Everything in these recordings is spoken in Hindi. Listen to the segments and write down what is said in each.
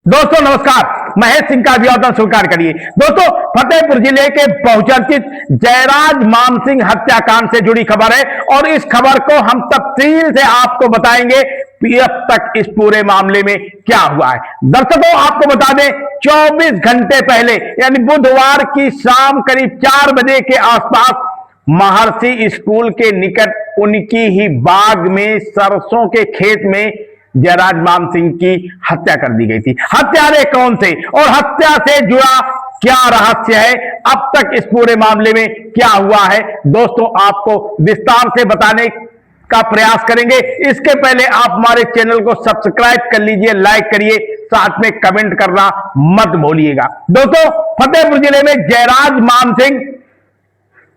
दोस्तों नमस्कार, महेश सिंह का अभिवादन स्वीकार करिए। दोस्तों, फतेहपुर जिले के बहुचर्चित जयराज मानसिंह हत्याकांड से जुड़ी खबर है और इस खबर को हम तफसील से आपको बताएंगे कि अब तक इस पूरे मामले में क्या हुआ है। दर्शकों, आपको बता दें 24 घंटे पहले यानी बुधवार की शाम करीब 4 बजे के आसपास महर्षि स्कूल के निकट उनकी ही बाग में सरसों के खेत में जयराज मानसिंह की हत्या कर दी गई थी। हत्यारे कौन थे और हत्या से जुड़ा क्या रहस्य है, अब तक इस पूरे मामले में क्या हुआ है, दोस्तों आपको विस्तार से बताने का प्रयास करेंगे। इसके पहले आप हमारे चैनल को सब्सक्राइब कर लीजिए, लाइक करिए, साथ में कमेंट करना मत भूलिएगा। दोस्तों, फतेहपुर जिले में जयराज मानसिंह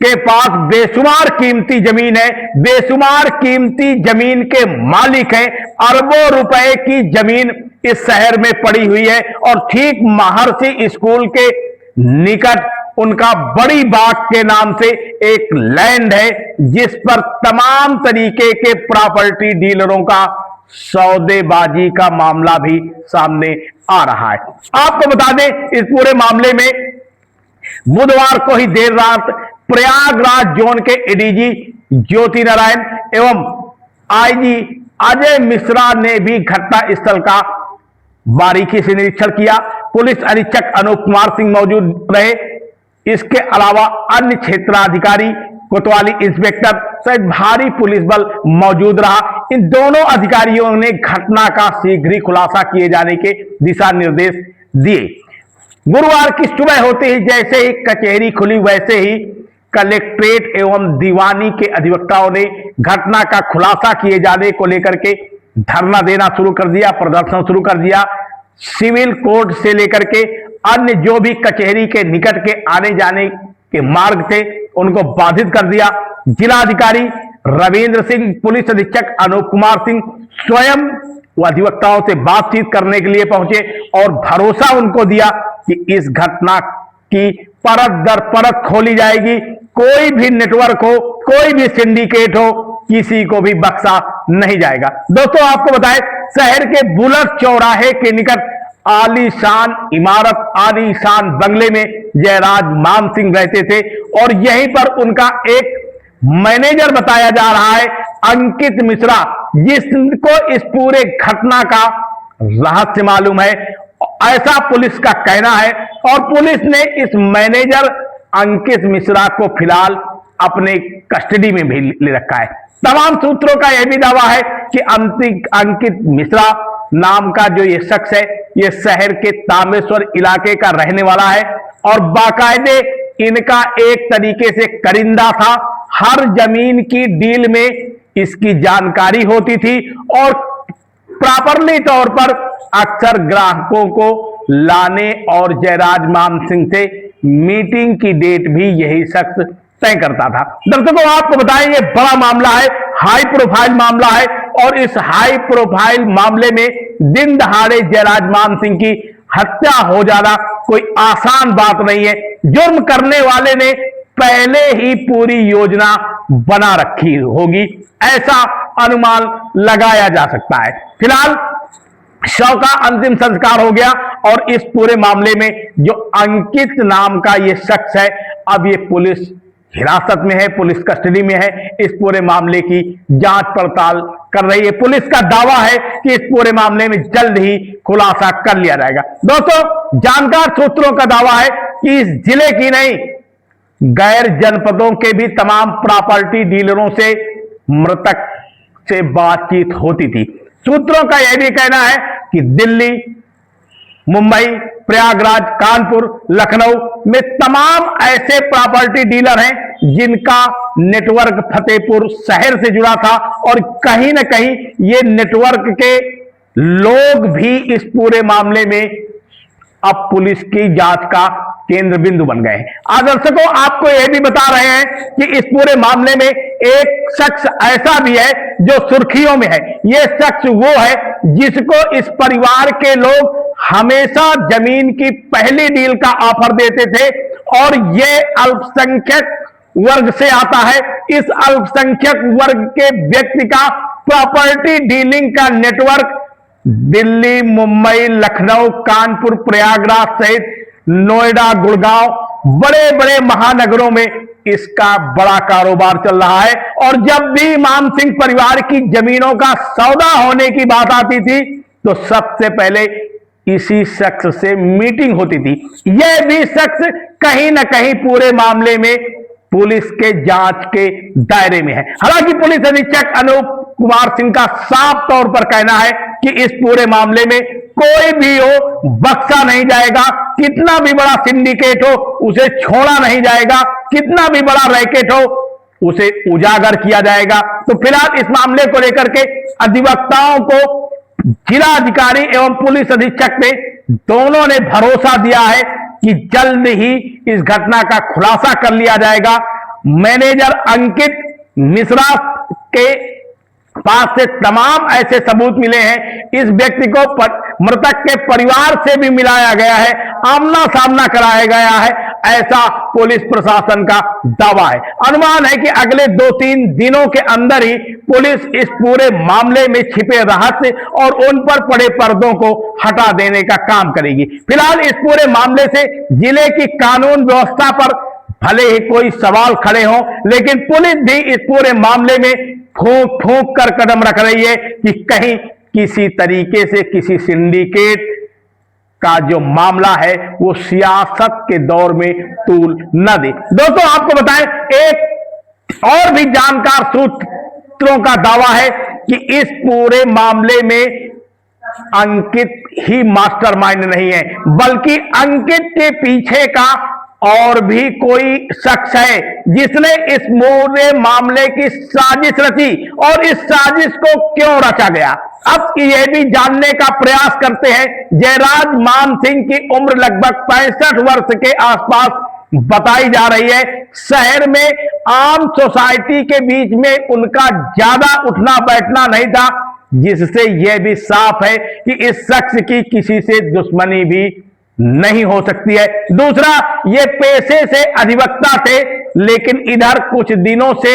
के पास बेशुमार कीमती जमीन है। बेशुमार कीमती जमीन के मालिक हैं। अरबों रुपए की जमीन इस शहर में पड़ी हुई है और ठीक महर्षि स्कूल के निकट उनका बड़ी बाग के नाम से एक लैंड है, जिस पर तमाम तरीके के प्रॉपर्टी डीलरों का सौदेबाजी का मामला भी सामने आ रहा है। आपको बता दें, इस पूरे मामले में बुधवार को ही देर रात प्रयागराज जोन के एडीजी ज्योति नारायण एवं आईजी अजय मिश्रा ने भी घटना स्थल का बारीकी से निरीक्षण किया। पुलिस अधीक्षक अनूप कुमार सिंह मौजूद रहे। इसके अलावा अन्य क्षेत्राधिकारी, कोतवाली इंस्पेक्टर सहित भारी पुलिस बल मौजूद रहा। इन दोनों अधिकारियों ने घटना का शीघ्र ही खुलासा किए जाने के दिशा निर्देश दिए। गुरुवार की सुबह होते ही जैसे ही कचहरी खुली, वैसे ही कलेक्ट्रेट एवं दीवानी के अधिवक्ताओं ने घटना का खुलासा किए जाने को लेकर के धरना देना शुरू कर दिया, प्रदर्शन शुरू कर दिया। सिविल कोर्ट से लेकर के अन्य जो भी कचहरी के निकट के आने जाने के मार्ग थे, उनको बाधित कर दिया। जिलाधिकारी रविंद्र सिंह, पुलिस अधीक्षक अनूप कुमार सिंह स्वयं वो अधिवक्ताओं से बातचीत करने के लिए पहुंचे और भरोसा उनको दिया कि इस घटना की परत दर परत खोली जाएगी। कोई भी नेटवर्क हो, कोई भी सिंडिकेट हो, किसी को भी बख्शा नहीं जाएगा। दोस्तों, आपको बताएं, शहर के बुलेट चौराहे के निकट आलीशान इमारत, आलीशान बंगले में जयराज मानसिंह रहते थे और यहीं पर उनका एक मैनेजर बताया जा रहा है, अंकित मिश्रा, जिसको इस पूरे घटना का रहस्य मालूम है, ऐसा पुलिस का कहना है। और पुलिस ने इस मैनेजर अंकित मिश्रा को फिलहाल अपने कस्टडी में भी ले रखा है। तमाम सूत्रों का यह भी दावा है कि अंकित मिश्रा नाम का जो ये शख्स है, ये शहर के तामेश्वर इलाके का रहने वाला है और बाकायदे इनका एक तरीके से करिंदा था। हर जमीन की डील में इसकी जानकारी होती थी और प्रॉपरली तौर पर अक्सर ग्राहकों को लाने और जयराज मानसिंह से मीटिंग की डेट भी यही शख्स तय करता था। दर्शकों, आपको बताएं, ये बड़ा मामला है, हाई प्रोफाइल मामला है और इस हाई प्रोफाइल मामले में दिन दहाड़े जयराज मानसिंह की हत्या हो जाना कोई आसान बात नहीं है। जुर्म करने वाले ने पहले ही पूरी योजना बना रखी होगी, ऐसा अनुमान लगाया जा सकता है। फिलहाल शव का अंतिम संस्कार हो गया और इस पूरे मामले में जो अंकित नाम का ये शख्स है, अब ये पुलिस हिरासत में है, पुलिस कस्टडी में है। इस पूरे मामले की जांच पड़ताल कर रही है। पुलिस का दावा है कि इस पूरे मामले में जल्द ही खुलासा कर लिया जाएगा। दोस्तों, जानकार सूत्रों का दावा है कि इस जिले की नहीं, गैर जनपदों के भी तमाम प्रॉपर्टी डीलरों से मृतक से बातचीत होती थी। सूत्रों का यह भी कहना है कि दिल्ली, मुंबई, प्रयागराज, कानपुर, लखनऊ में तमाम ऐसे प्रॉपर्टी डीलर हैं जिनका नेटवर्क फतेहपुर शहर से जुड़ा था और कहीं ना कहीं ये नेटवर्क के लोग भी इस पूरे मामले में अब पुलिस की जांच का केंद्र बिंदु बन गए हैं। दर्शकों, आपको यह भी बता रहे हैं कि इस पूरे मामले में एक शख्स ऐसा भी है जो सुर्खियों में है। यह शख्स वो है जिसको इस परिवार के लोग हमेशा जमीन की पहली डील का ऑफर देते थे और यह अल्पसंख्यक वर्ग से आता है। इस अल्पसंख्यक वर्ग के व्यक्ति का प्रॉपर्टी डीलिंग का नेटवर्क दिल्ली, मुंबई, लखनऊ, कानपुर, प्रयागराज सहित नोएडा, गुड़गांव, बड़े बड़े महानगरों में इसका बड़ा कारोबार चल रहा है। और जब भी मान सिंह परिवार की जमीनों का सौदा होने की बात आती थी तो सबसे पहले इसी शख्स से मीटिंग होती थी। यह भी शख्स कहीं ना कहीं पूरे मामले में पुलिस के जांच के दायरे में है। हालांकि पुलिस अधीक्षक अनूप कुमार सिंह का साफ तौर पर कहना है कि इस पूरे मामले में कोई भी हो बख्शा नहीं जाएगा, कितना भी बड़ा सिंडिकेट हो उसे छोड़ा नहीं जाएगा, कितना भी बड़ा रैकेट हो उसे उजागर किया जाएगा। तो फिलहाल इस मामले को लेकर के अधिवक्ताओं को जिलाधिकारी एवं पुलिस अधीक्षक ने दोनों ने भरोसा दिया है कि जल्द ही इस घटना का खुलासा कर लिया जाएगा। मैनेजर अंकित मिश्रा के पास से तमाम ऐसे सबूत मिले हैं। इस व्यक्ति को मृतक के परिवार से भी मिलाया गया है, आमना सामना कराया गया है, ऐसा पुलिस प्रशासन का दावा है। अनुमान है कि अगले 2-3 दिनों के अंदर ही पुलिस इस पूरे मामले में छिपे रहस्य और उन पर पड़े पर्दों को हटा देने का काम करेगी। फिलहाल इस पूरे मामले से जिले की कानून व्यवस्था पर भले ही कोई सवाल खड़े हों, लेकिन पुलिस भी इस पूरे मामले में फूंक फूंक कर कदम रख रही है कि कहीं किसी तरीके से किसी सिंडिकेट का जो मामला है वो सियासत के दौर में तूल न दे। दोस्तों आपको बताएं, एक और भी जानकार सूत्रों का दावा है कि इस पूरे मामले में अंकित ही मास्टरमाइंड नहीं है, बल्कि अंकित के पीछे का और भी कोई शख्स है जिसने इस पूरे मामले की साजिश रची। और इस साजिश को क्यों रचा गया, अब यह भी जानने का प्रयास करते हैं। जयराज मान सिंह की उम्र लगभग 65 वर्ष के आसपास बताई जा रही है। शहर में आम सोसाइटी के बीच में उनका ज्यादा उठना बैठना नहीं था, जिससे यह भी साफ है कि इस शख्स की किसी से दुश्मनी भी नहीं हो सकती है। दूसरा, ये पेशे से अधिवक्ता थे, लेकिन इधर कुछ दिनों से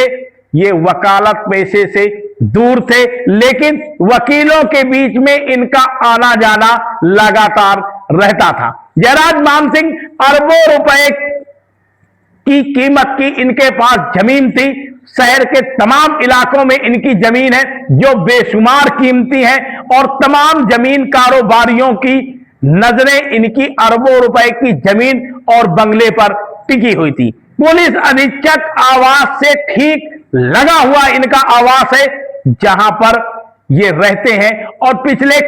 ये वकालत पेशे से दूर थे, लेकिन वकीलों के बीच में इनका आना जाना लगातार रहता था। जयराज मान सिंह अरबों रुपए की कीमत की इनके पास जमीन थी। शहर के तमाम इलाकों में इनकी जमीन है जो बेशुमार कीमती है, और तमाम जमीन कारोबारियों की नजरें इनकी अरबों रुपए की जमीन और बंगले पर टिकी हुई थी। पुलिस अधीक्षक आवास से ठीक लगा हुआ इनका आवास है जहां पर ये रहते हैं, और पिछले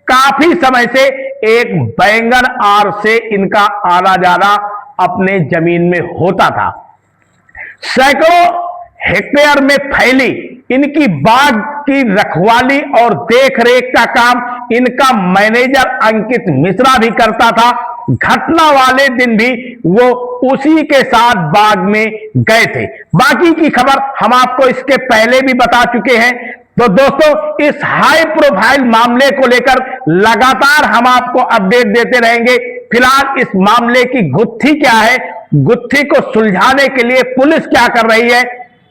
काफी समय से एक बैंगन आर से इनका आना जाना अपने जमीन में होता था। सैकड़ों हेक्टेयर में फैली इनकी बाग की रखवाली और देखरेख का काम इनका मैनेजर अंकित मिश्रा भी करता था। घटना वाले दिन भी वो उसी के साथ बाग में गए थे। बाकी की खबर हम आपको इसके पहले भी बता चुके हैं। तो दोस्तों, इस हाई प्रोफाइल मामले को लेकर लगातार हम आपको अपडेट देते रहेंगे। फिलहाल इस मामले की गुत्थी क्या है, गुत्थी को सुलझाने के लिए पुलिस क्या कर रही है,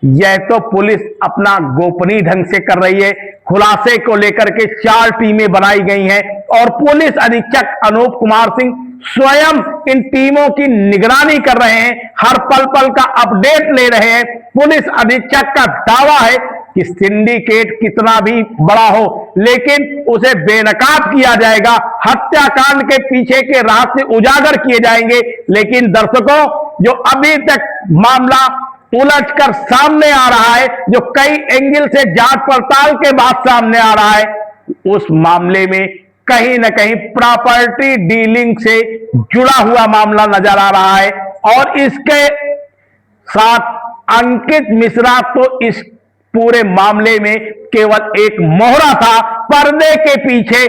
यह तो पुलिस अपना गोपनीय ढंग से कर रही है। खुलासे को लेकर के 4 टीमें बनाई गई हैं, और पुलिस अधीक्षक अनूप कुमार सिंह स्वयं इन टीमों की निगरानी कर रहे हैं, हर पल पल का अपडेट ले रहे हैं। पुलिस अधीक्षक का दावा है कि सिंडिकेट कितना भी बड़ा हो, लेकिन उसे बेनकाब किया जाएगा, हत्याकांड के पीछे के रहस्य उजागर किए जाएंगे। लेकिन दर्शकों, जो अभी तक मामला उलझकर सामने आ रहा है, जो कई एंगल से जांच पड़ताल के बाद सामने आ रहा है, उस मामले में कहीं ना कहीं प्रॉपर्टी डीलिंग से जुड़ा हुआ मामला नजर आ रहा है। और इसके साथ अंकित मिश्रा तो इस पूरे मामले में केवल एक मोहरा था। पर्दे के पीछे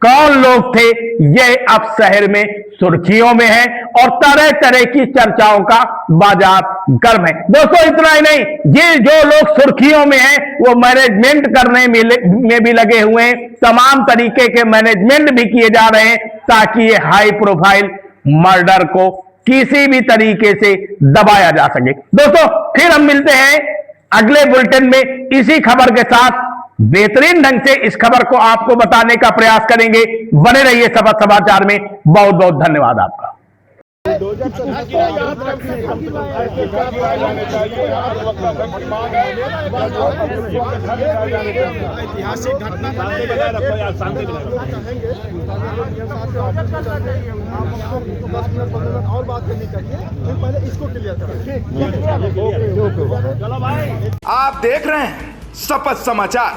कौन लोग थे, यह अब शहर में सुर्खियों में है, और तरह तरह की चर्चाओं का बाजार गर्म है। दोस्तों, इतना ही नहीं, ये जो लोग सुर्खियों में हैं वो मैनेजमेंट करने में भी लगे हुए हैं। तमाम तरीके के मैनेजमेंट भी किए जा रहे हैं ताकि ये हाई प्रोफाइल मर्डर को किसी भी तरीके से दबाया जा सके। दोस्तों, फिर हम मिलते हैं अगले बुलेटिन में इसी खबर के साथ। बेहतरीन ढंग से इस खबर को आपको बताने का प्रयास करेंगे। बने रहिए सबा समाचार में। बहुत बहुत धन्यवाद आपका। ऐतिहासिक घटना और बात करनी चाहिए, पहले इसको क्लियर करें। आप देख रहे हैं शपथ समाचार।